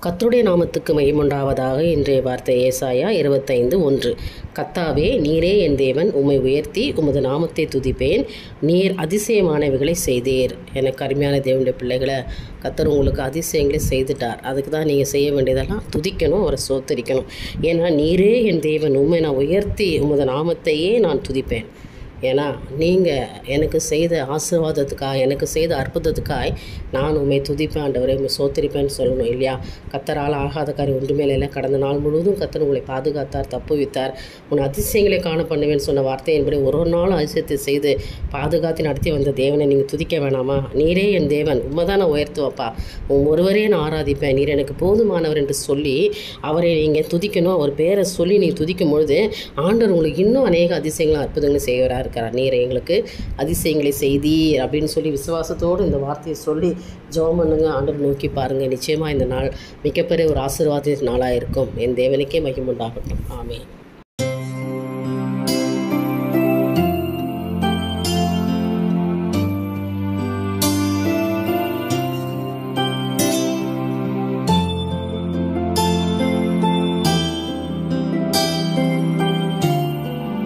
கர்த்தருடைய நாமத்துக்கு மகிமையுண்டாவதாக. இன்றைய வார்த்தை ஏசாயா 25:1. கர்த்தாவே, நீரே என் தேவன், உம்மை உயர்த்தி உமது நாமத்தை துதிப்பேன். நீர் அதிசயமானவைகளை செய்தீர். எனக்கு அருமையான தேவனுடைய பிள்ளைகளை, கர்த்தர் உங்களுக்கு அதிசயங்களை செய்துட்டார். அதுக்கு தான் நீங்கள் செய்ய வேண்டியதெல்லாம் துதிக்கணும், அவரை சோத்தரிக்கணும். ஏன்னா நீரே என் தேவன், உம்மை நான் உயர்த்தி உமது நாமத்தையே நான் துதிப்பேன். ஏன்னா நீங்கள் எனக்கு செய்த ஆசீர்வாதத்துக்காக, எனக்கு செய்த அற்புதத்துக்காய் நான் உண்மை துதிப்பேன், ஆண்டவரை உண்மை சோத்தரிப்பேன்னு சொல்லணும் இல்லையா? கர்த்தரால் ஆகாத காரியம் ஒன்றுமே இல்லை. கடந்த நாள் முழுவதும் கர்த்தர் உங்களை பாதுகாத்தார், தப்புவித்தார். உன் அதிசயங்களை காண பண்ணுவேன்னு சொன்ன வார்த்தையின்படி ஒரு நாள் அதிசயத்தை செய்து பாதுகாத்து நடத்தி வந்த தேவனை நீங்கள் துதிக்க வேணாமா? நீரே என் தேவன், உண்மை தான் நான் உயர்த்துவப்பா, உன் ஒருவரே நான் ஆராதிப்பேன், நீர் எனக்கு போதுமானவர் என்று சொல்லி அவரை நீங்கள் துதிக்கணும். அவர் பேரை சொல்லி நீங்கள் துதிக்கும் பொழுது ஆண்டவர் உங்களுக்கு இன்னும் அநேக அதிசயங்களும் அற்புதங்களும் செய்வராக இருக்கிறார். நீர் எங்களுக்கு அதிசயங்களை செய்தீர் அப்படின்னு சொல்லி விசுவாசத்தோடு இந்த வார்த்தையை சொல்லி ஜெபம் பண்ணுங்க. ஆண்டவர் நோக்கி பாருங்கள். நிச்சயமாக இந்த நாள் மிகப்பெரிய ஒரு ஆசீர்வாத நாளாக இருக்கும். என் தேவனுக்கே மகிமை உண்டாகட்டும். ஆமென்.